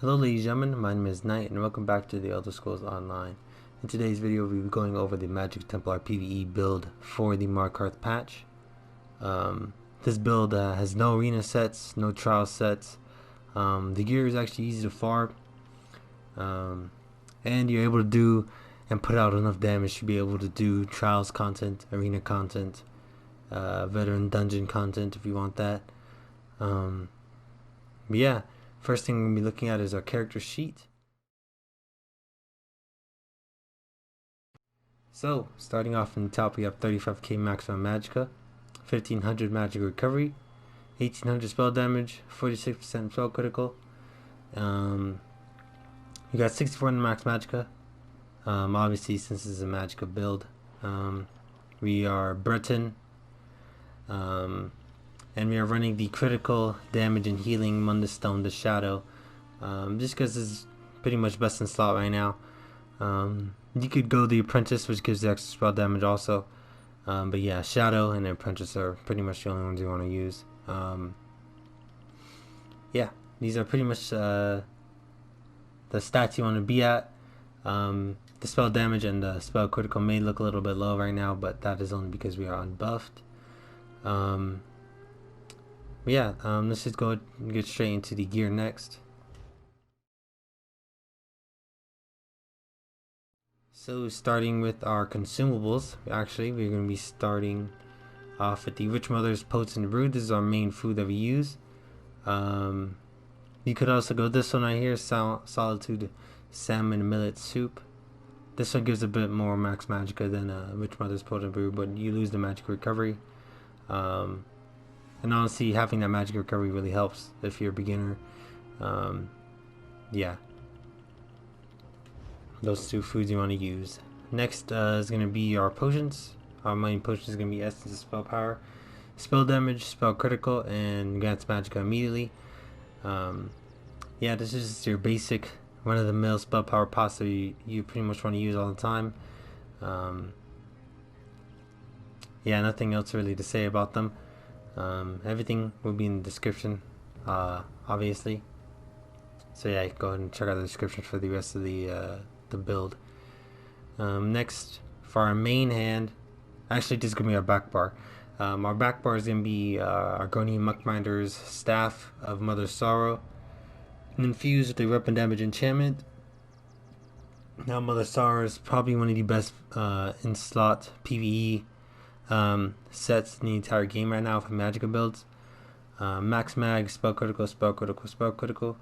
Hello ladies and gentlemen, my name is Knight and welcome back to the Elder Scrolls Online. In today's video we'll be going over the Magicka Templar PvE build for the Markarth patch. This build has no arena sets, no trial sets. The gear is actually easy to farm, and you're able to do and put out enough damage to be able to do trials content, arena content, veteran dungeon content if you want that. But yeah, first thing we're going to be looking at is our character sheet. So, starting off in the top, we have 35k maximum Magicka, 1500 Magicka Recovery, 1800 spell damage, 46% spell critical. You got 64 in Max Magicka. Obviously, since this is a Magicka build, we are Breton, and we are running the critical damage and healing Mundus Stone, the Shadow, just because it's pretty much best in slot right now. You could go the Apprentice, which gives the extra spell damage also, but yeah, Shadow and Apprentice are pretty much the only ones you want to use. Yeah, these are pretty much the stats you want to be at. The spell damage and the spell critical may look a little bit low right now, but that is only because we are unbuffed. Yeah, let's just go and get straight into the gear next. So starting with our consumables, we're going to be starting off with the Witchmother's Potent Brew. This is our main food that we use. You could also go this one right here, Solitude Salmon Millet Soup. This one gives a bit more Max Magicka than Witchmother's Potent Brew, but you lose the Magicka Recovery. And honestly, having that Magicka Recovery really helps if you're a beginner. Yeah, those two foods you want to use. Next is going to be our potions. Our main potion is going to be Essence of Spell Power, Spell Damage, Spell Critical, and Grants Magicka immediately. Yeah, this is just your basic run-of-the-mill spell power pots that you pretty much want to use all the time. Yeah, nothing else really to say about them. Everything will be in the description, obviously. So yeah, go ahead and check out the description for the rest of the build. Next, for our main hand, actually this is going to be our back bar. Our back bar is going to be Argonian Muckminder's Staff of Mother Sorrow, and infused with a weapon damage enchantment. Now Mother Sorrow is probably one of the best in slot PvE sets in the entire game right now for Magicka builds. Max Mag, spell critical, spell critical, spell critical.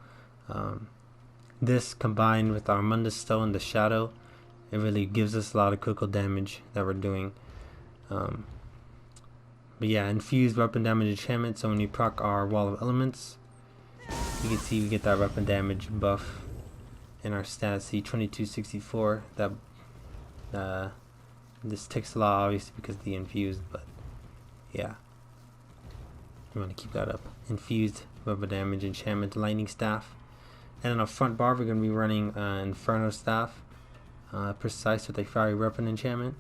This combined with our Mundus Stone, the Shadow, it really gives us a lot of critical damage that we're doing. But yeah, infused weapon damage enchantment, so when you proc our Wall of Elements, you can see we get that weapon damage buff in our stats. See 2264. That this takes a lot obviously because of the infused, but yeah, you want to keep that up. Infused weapon damage enchantment, lightning staff. And on our front bar we're going to be running Inferno staff, precise with a fiery weapon enchantment.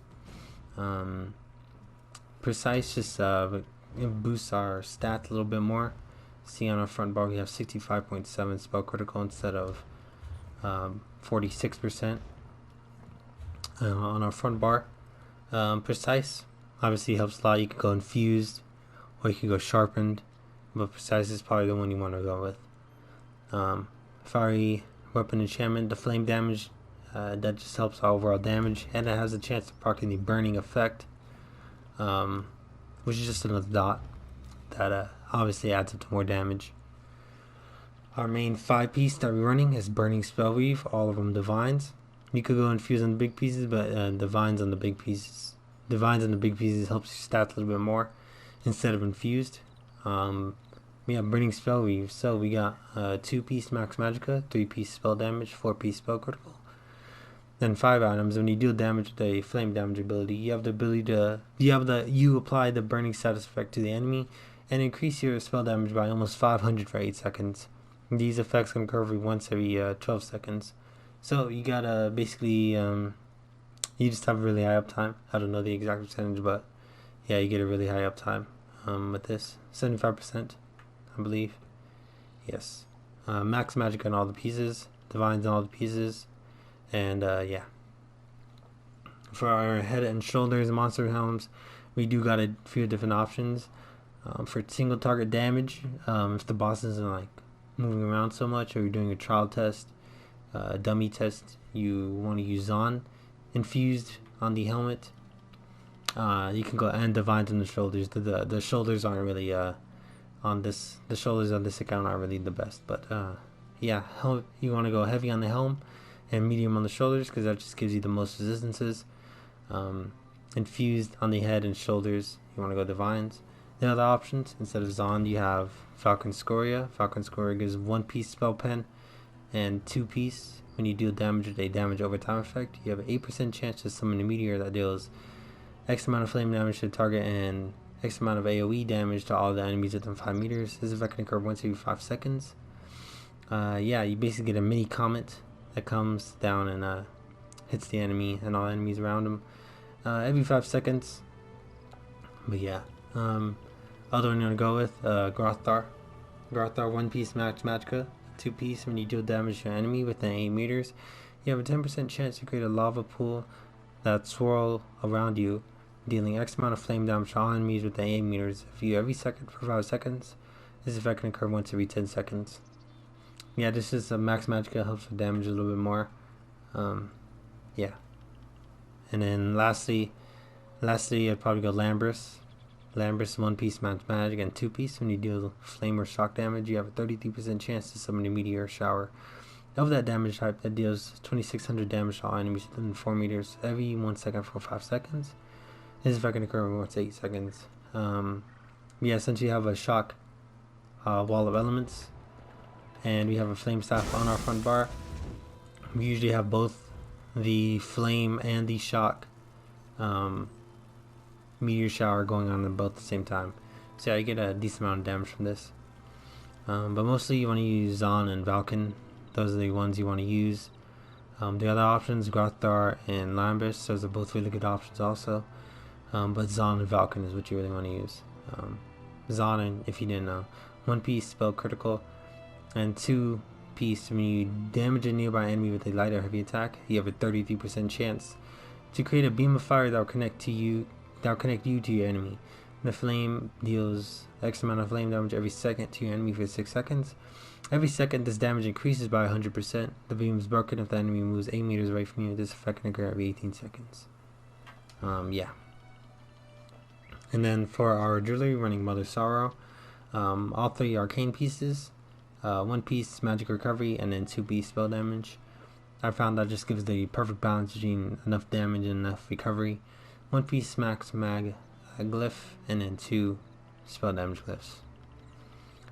Precise just boosts our stats a little bit more. See on our front bar we have 65.7 spell critical instead of 46% on our front bar. Precise obviously helps a lot. You could go infused or you could go sharpened, but precise is probably the one you want to go with. Fiery weapon enchantment, the flame damage, that just helps our overall damage, and it has a chance of proccing the burning effect, which is just another dot that obviously adds up to more damage. Our main 5-piece that we're running is Burning Spellweave, all of them divines. You could go infuse on the big pieces, but divines on the big pieces. Divines on the big pieces helps you stat a little bit more instead of infused. We have Burning Spellweave, so we got 2-piece Max Magicka, 3-piece spell damage, 4-piece spell critical. Then 5 items. When you deal damage with a flame damage ability, you have the ability to you apply the burning status effect to the enemy and increase your spell damage by almost 500 for 8 seconds. These effects can occur once every 12 seconds. So you gotta basically you just have a really high uptime. I don't know the exact percentage, but yeah, you get a really high uptime with this. 75%, I believe. Yes. Max Magicka in all the pieces, Divines in all the pieces, and yeah. For our head and shoulders and monster helms, we do got a few different options. For single target damage, if the boss isn't like moving around so much, or you're doing a trial test, a dummy test, you want to use Zon Infused on the helmet. You can go and Divines on the shoulders. The shoulders aren't really on this. The shoulders on this account aren't really the best, but yeah, you want to go heavy on the helm and medium on the shoulders because that just gives you the most resistances. Infused on the head and shoulders, you want to go Divines. The other options, instead of Zon, you have Falcon Scoria. Falcon Scoria gives 1 piece spell pen and 2 piece. When you deal damage with a damage over time effect, you have an 8% chance to summon a meteor that deals X amount of flame damage to the target and X amount of AoE damage to all the enemies within 5 meters. This effect can occur once every 5 seconds. Yeah, you basically get a mini comet that comes down and hits the enemy and all enemies around him every 5 seconds. But yeah, other one I'm gonna go with Grothar. Grothar 1 piece Max Magicka, 2 piece. When you deal damage to an enemy within 8 meters, you have a 10% chance to create a lava pool that swirl around you, dealing X amount of flame damage to all enemies within 8 meters. If you every second for 5 seconds, this effect can occur once every 10 seconds. Yeah, this is a Max Magicka, helps with damage a little bit more. Yeah. And then lastly, I'd probably go Lambris. Lambris 1 piece Max Magicka and 2 piece. When you deal flame or shock damage, you have a 33% chance to summon a meteor shower of that damage type that deals 2600 damage to all enemies within 4 meters every 1 second for 5 seconds. This effect can occur once 8 seconds. Yeah, since you have a shock wall of elements and we have a flame staff on our front bar, we usually have both the flame and the shock meteor shower going on at both at the same time. So yeah, you get a decent amount of damage from this. But mostly you want to use Zon and Valken. Those are the ones you want to use. The other options, Grothar and Lambris, those are both really good options also. But Zon and Valken is what you really want to use. Zon, if you didn't know, 1 piece spell critical, and 2 piece when you damage a nearby enemy with a light or heavy attack, you have a 33% chance to create a beam of fire that will connect you to your enemy. The flame deals X amount of flame damage every second to your enemy for 6 seconds. Every second this damage increases by 100%. The beam is broken if the enemy moves 8 meters away from you. This effect can occur every 18 seconds. Yeah. And then for our jewelry, running Mother Sorrow. All 3 arcane pieces. 1 piece Magicka Recovery and then 2 piece spell damage. I found that just gives the perfect balance between enough damage and enough recovery. 1 piece Max Mag glyph and then 2 spell damage glyphs.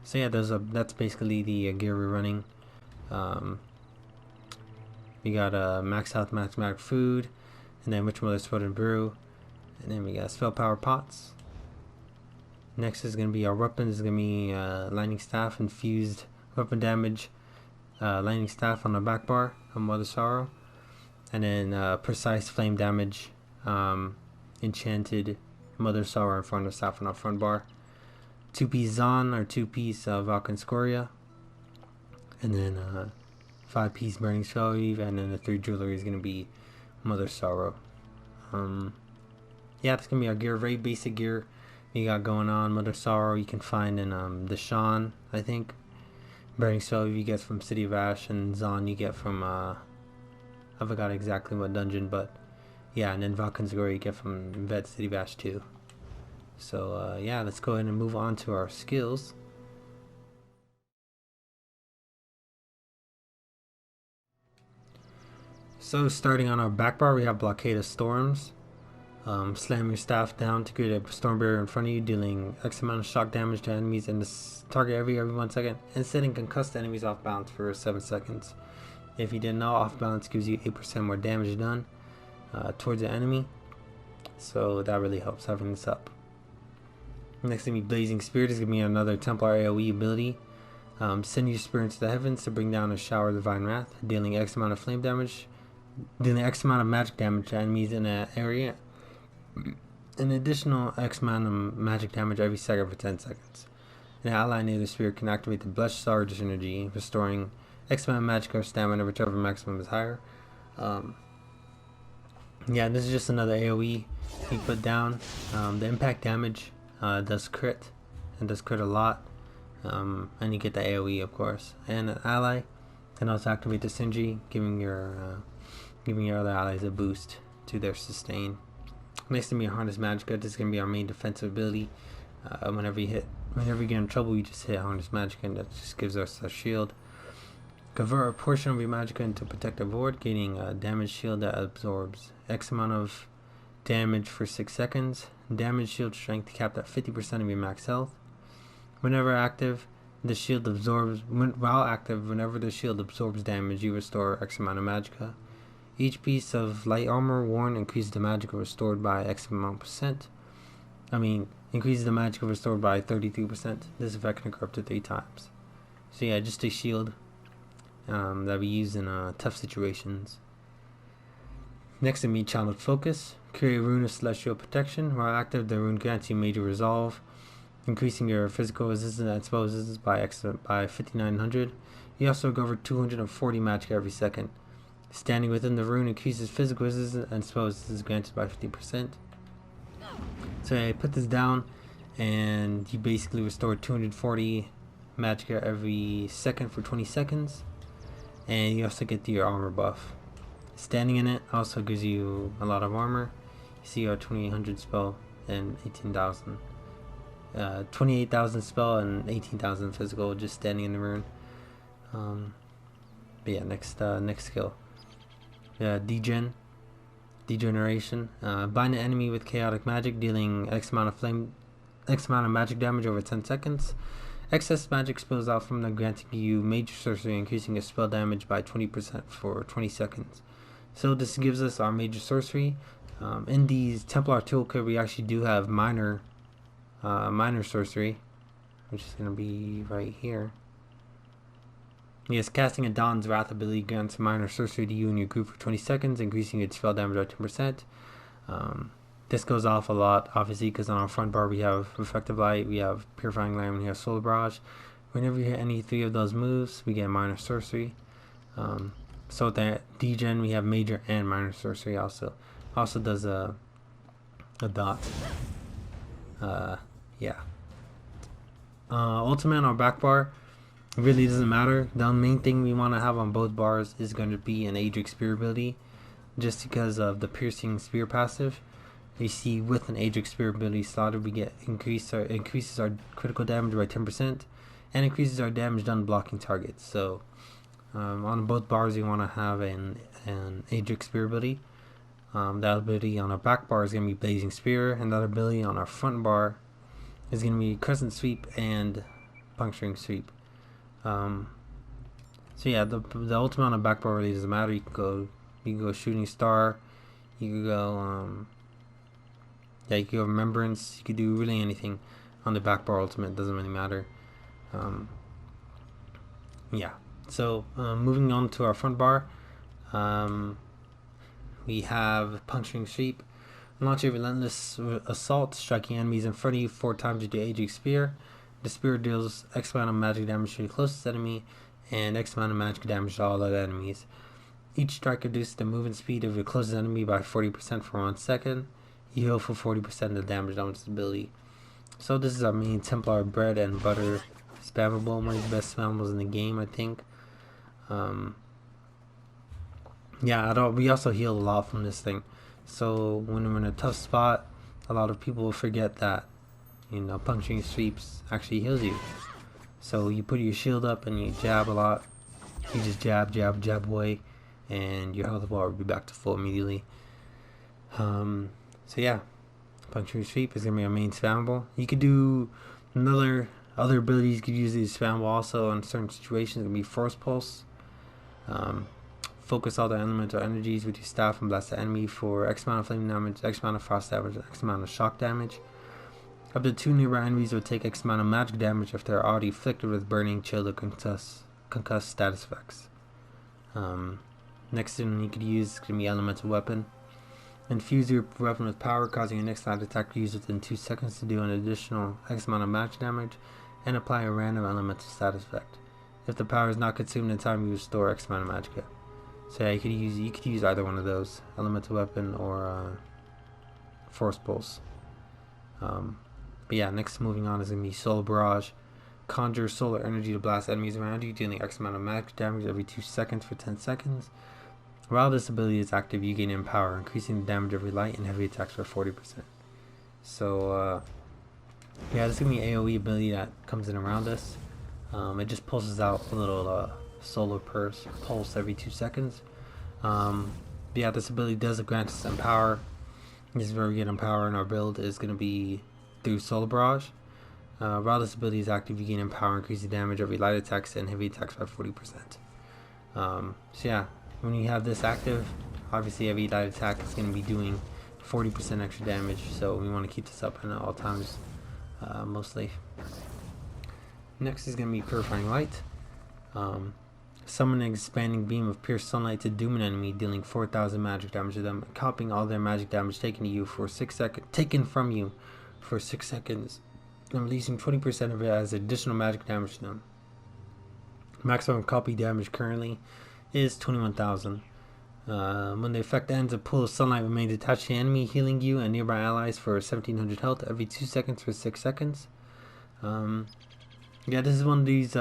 So yeah, that's basically the gear we're running. We got max health, max mag food, and then Witchmother Sword and Brew, and then we got spell power pots. Next is gonna be our weapons. Is gonna be lightning staff, infused weapon damage, lightning staff on the back bar of Mother Sorrow, and then precise flame damage, enchanted Mother Sorrow Inferno staff on our front bar. 2 piece Zon or 2 piece Valken Scoria, and then 5 piece Burning Spellweave, and then the 3 jewelry is gonna be Mother Sorrow. Yeah, that's gonna be our gear. Very basic gear we got going on. Mother Sorrow you can find in the Shan, I think. Burning Spellweave you get from City of Ash, and Zon you get from I forgot exactly what dungeon, but yeah, and then Valken Scoria you get from Vet City of Ash 2. So yeah, let's go ahead and move on to our skills. So starting on our back bar, we have Blockade of Storms. Slam your staff down to create a storm barrier in front of you, dealing X amount of shock damage to enemies and this target every 1 second, and setting concussed enemies off balance for 7 seconds. If you didn't know, off balance gives you 8% more damage done towards the enemy, so that really helps having this up. Next thing, Blazing Spirit is going to be another Templar AoE ability. Send your spirit into the heavens to bring down a shower of divine wrath, dealing X amount of flame damage, dealing X amount of magic damage to enemies in an area, an additional X amount of magic damage every second for 10 seconds. An ally near the spear can activate the Blessed Charge energy, restoring X amount of magic or stamina, whichever maximum is higher. Yeah, this is just another AoE he put down. The impact damage does crit, and does crit a lot. And you get the AoE, of course. And an ally can also activate the synergy, giving your other allies a boost to their sustain. Next to me, Harness Magicka. This is gonna be our main defensive ability. Whenever you get in trouble, you just hit Harness Magicka, and that just gives us a shield. Convert a portion of your Magicka into Protective Ward, gaining a damage shield that absorbs X amount of damage for 6 seconds. Damage shield strength capped at 50% of your max health. Whenever active, the shield absorbs. Whenever the shield absorbs damage, you restore X amount of Magicka. Each piece of light armor worn increases the Magicka restored by X amount percent. Increases the Magicka restored by 33%. This effect can occur up to 3 times. So yeah, just a shield that we use in tough situations. Next to me, Channeled Focus. Create a rune of celestial protection. While active, the rune grants you major resolve, increasing your physical resistance and spell resistance by 5,900. You also recover 240 Magicka every second. Standing within the rune increases physical resistance and spell resistance granted by 50%. So I put this down, and you basically restore 240 Magicka every second for 20 seconds. And you also get your armor buff. Standing in it also gives you a lot of armor. You see our 2800 spell and 18,000. 28,000 spell and 18,000 physical just standing in the rune. But yeah, next skill. Degeneration. Bind an enemy with chaotic magic, dealing X amount of magic damage over 10 seconds. Excess magic spills out from them, granting you major sorcery, increasing your spell damage by 20% for 20 seconds. So this gives us our major sorcery. In the Templar toolkit, we actually do have minor sorcery, which is going to be right here. Yes, casting a Dawn's Wrath ability grants minor sorcery to you and your group for 20 seconds, increasing its spell damage by 10%. This goes off a lot, obviously, because on our front bar we have Reflective Light, we have Purifying Light, and we have Solar Barrage. Whenever you hit any 3 of those moves, we get minor sorcery. So with that degen, we have major and minor sorcery also. Also does a dot. Ultimate on our back bar really doesn't matter. The main thing we want to have on both bars is going to be an Aedric Spear ability, just because of the Piercing Spear passive. You see, with an Aedric Spear ability slotted, we get increases our critical damage by 10% and increases our damage done blocking targets. So on both bars, you want to have an Aedric Spear ability. That ability on our back bar is going to be Blazing Spear, and that ability on our front bar is going to be Crescent Sweep and Puncturing Sweep. So yeah, the ultimate on the back bar really doesn't matter. You can go Shooting Star, you can go you can go Remembrance. You can do really anything on the back bar ultimate. Doesn't really matter. So moving on to our front bar, we have Puncturing Sweep. Launch a relentless assault, striking enemies in front of you 4 times with your Aedric Spear. The spear deals X amount of magic damage to the closest enemy and X amount of magic damage to all other enemies. Each strike reduces the movement speed of your closest enemy by 40% for 1 second. You heal for 40% of the damage done with this ability. So this is our main Templar bread and butter spammable, one of the best spammables in the game, I think. We also heal a lot from this thing. So when we're in a tough spot, a lot of people will forget that, Puncturing Sweeps actually heals you. So you put your shield up and you jab a lot. You just jab away, and your health bar will be back to full immediately. Puncturing Sweep is gonna be our main spammable. You could do other abilities you could use these spammable also in certain situations. It's gonna be Force Pulse. Focus all the elemental energies with your staff and blast the enemy for X amount of flame damage, X amount of frost damage, X amount of shock damage. Up to 2 nearby enemies will take X amount of magic damage if they're already afflicted with burning, chill, or concuss status effects. Next thing you could use is going to be Elemental Weapon. Infuse your weapon with power, causing your next light attack to use within 2 seconds to do an additional X amount of magic damage, and apply a random elemental status effect. If the power is not consumed in time, you restore X amount of Magicka. So yeah, you could use either one of those, elemental weapon or force pulse. But yeah, next moving on is gonna be Solar Barrage. Conjure solar energy to blast enemies around you, dealing X amount of magic damage every 2 seconds for 10 seconds. While this ability is active, you gain Empower, increasing the damage every light and heavy attacks by 40%. So yeah, this is gonna be an AoE ability that comes in around us. It just pulses out a little solar pulse every 2 seconds. But yeah, this ability does grant us Empower. This is where we get Empower in our build, is gonna be through Solar Barrage. While this ability is active, you gain Empower, increasing damage every light attacks and heavy attacks by 40%. So yeah, when you have this active, obviously every light attack is going to be doing 40% extra damage, so we want to keep this up at all times, mostly. Next is going to be Purifying Light. Summon an expanding beam of pierced sunlight to doom an enemy, dealing 4,000 magic damage to them, copying all their magic damage taken from you for 6 seconds, and releasing 20% of it as additional magic damage to them. Maximum copy damage currently is 21,000. When the effect ends, a pool of sunlight remains attached to the enemy, healing you and nearby allies for 1,700 health every 2 seconds for 6 seconds. Yeah, this is one of these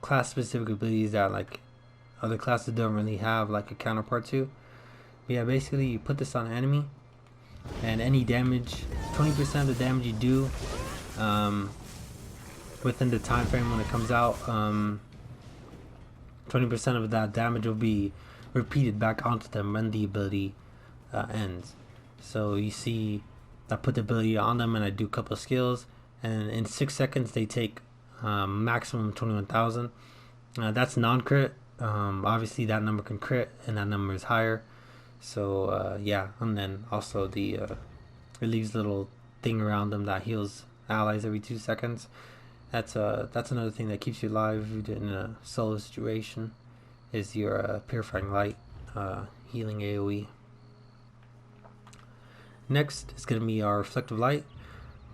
class-specific abilities that like other classes don't really have like a counterpart to. But yeah, basically you put this on an enemy, and any damage, 20% of the damage you do within the time frame when it comes out, 20% of that damage will be repeated back onto them when the ability ends. So you see, I put the ability on them and I do a couple of skills, and in 6 seconds they take maximum 21,000. That's non-crit. Obviously that number can crit, and that number is higher. So yeah, and then also the it leaves a little thing around them that heals allies every 2 seconds. That's another thing that keeps you alive in a solo situation, is your Purifying Light healing AoE. Next is going to be our Reflective Light.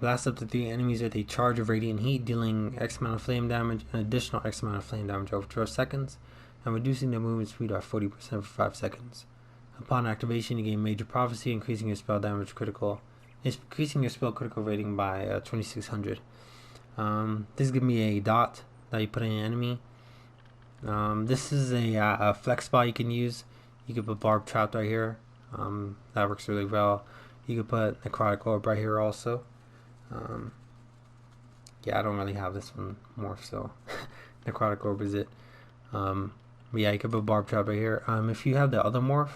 Blast up to 3 enemies with a charge of radiant heat, dealing X amount of flame damage and additional X amount of flame damage over 12 seconds, and reducing their movement speed by 40% for 5 seconds. Upon activation, you gain Major Prophecy, increasing your spell damage critical. It's increasing your spell critical rating by 2,600. This is going to be a dot that you put in an enemy. This is a flex spot you can use. You can put Barb Trapped right here. That works really well. You could put Necrotic Orb right here also. Yeah, I don't really have this one morph, so Necrotic Orb is it. But yeah, you could put Barb Trap right here. If you have the other morph,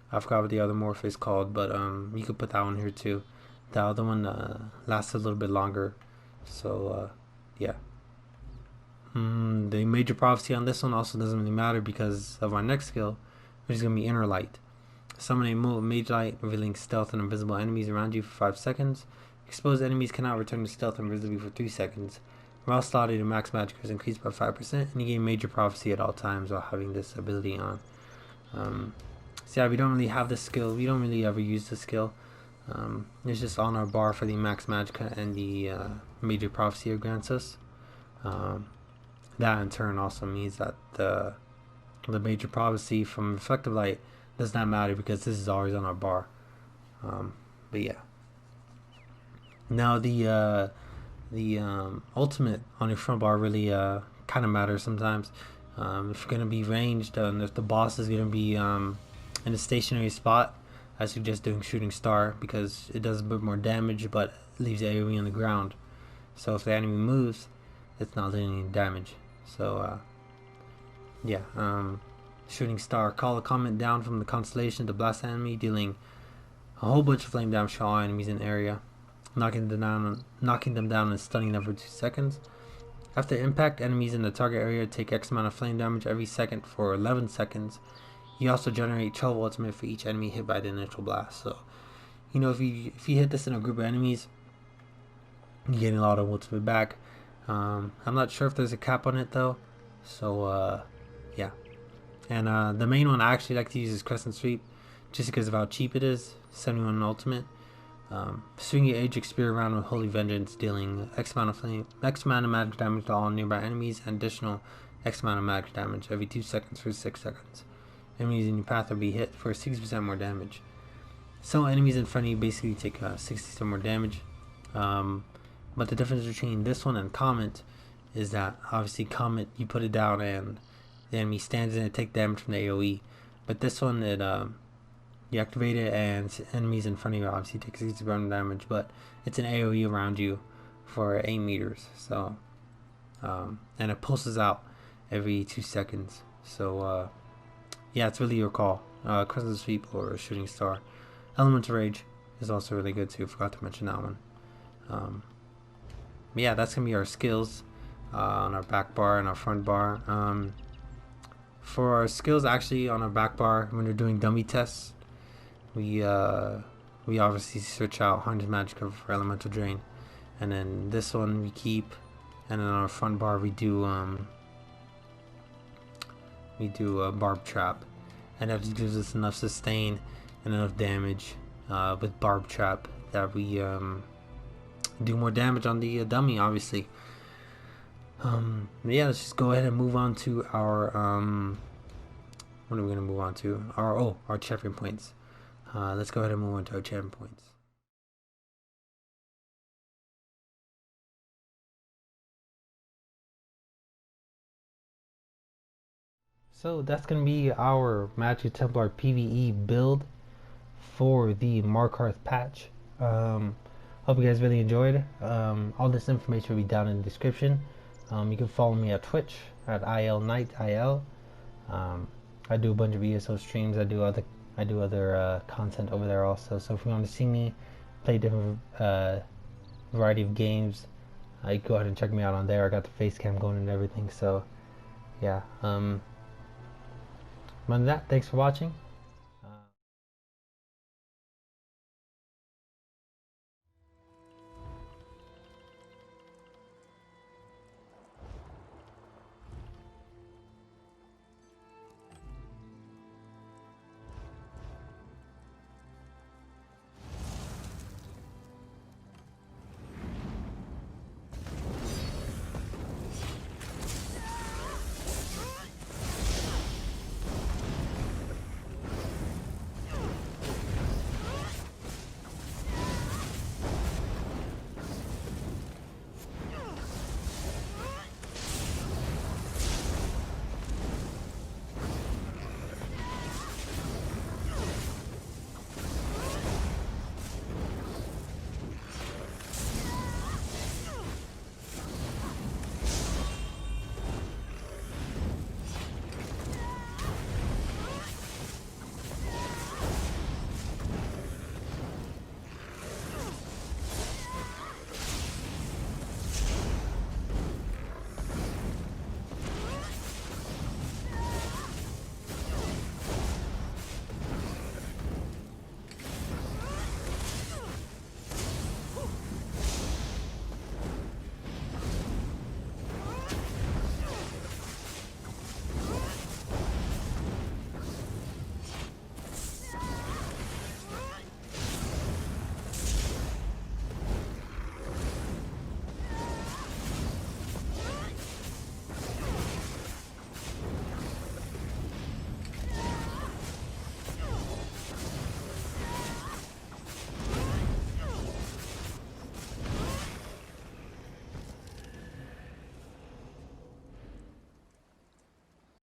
I forgot what the other morph is called, but you could put that one here too. The other one lasts a little bit longer, so yeah. The Major Prophecy on this one also doesn't really matter because of our next skill, which is going to be Inner Light. Summon a Mage Light, revealing stealth and invisible enemies around you for 5 seconds. Exposed enemies cannot return to stealth invisibly for 3 seconds. While slotted, your Max Magicka is increased by 5%, and you gain Major Prophecy at all times while having this ability on. So yeah, we don't really have this skill. We don't really ever use this skill. It's just on our bar for the Max Magicka and the Major Prophecy it grants us. That in turn also means that the Major Prophecy from Reflective Light does not matter because this is always on our bar. But yeah. Now the ultimate on your front bar really kind of matters sometimes. If you're going to be ranged, and if the boss is going to be in a stationary spot, I suggest doing Shooting Star because it does a bit more damage but leaves the AoE on the ground. So if the enemy moves, it's not doing any damage. So yeah, Shooting Star. Call a comet down from the constellation to blast the enemy, dealing a whole bunch of flame damage to all enemies in the area, knocking them down and stunning them for 2 seconds. After impact, enemies in the target area take X amount of flame damage every second for 11 seconds. You also generate 12 ultimate for each enemy hit by the initial blast. So, you know, if you hit this in a group of enemies, you get a lot of ultimate back. I'm not sure if there's a cap on it though. So, yeah. And the main one I actually like to use is Crescent Sweep, just because of how cheap it is, 71 ultimate. Swing your Aegis Spear around with Holy Vengeance, dealing X amount of magic damage to all nearby enemies, and additional X amount of magic damage every 2 seconds for 6 seconds. Enemies in your path will be hit for 60% more damage. So enemies in front of you basically take 60% more damage. But the difference between this one and Comet is that obviously Comet, you put it down and the enemy stands in it, take damage from the AoE. But this one, you activate it and enemies in front of you obviously take 60% damage, but it's an AoE around you for 8 meters. So, and it pulses out every 2 seconds. So, yeah, it's really your call. Crescent Sweep or Shooting Star. Elemental Rage is also really good too. Forgot to mention that one. Yeah, that's gonna be our skills on our back bar and our front bar. For our skills, actually, on our back bar, when we're doing dummy tests, we obviously switch out Haunted Magicka for Elemental Drain, and then this one we keep, and then on our front bar we do Barb Trap, and that just gives us enough sustain and enough damage with Barb Trap that we do more damage on the dummy, obviously. Yeah, let's just go ahead and move on to our what are we gonna move on to? Our champion points. Let's go ahead and move on to our champion points. So that's gonna be our Magicka Templar PvE build for the Markarth patch. Hope you guys really enjoyed. All this information will be down in the description. You can follow me at Twitch at IlnightIl. I do a bunch of ESO streams. I do other content over there also. So if you want to see me play different variety of games, you go ahead and check me out on there. I got the face cam going and everything. So yeah. Other than that, thanks for watching.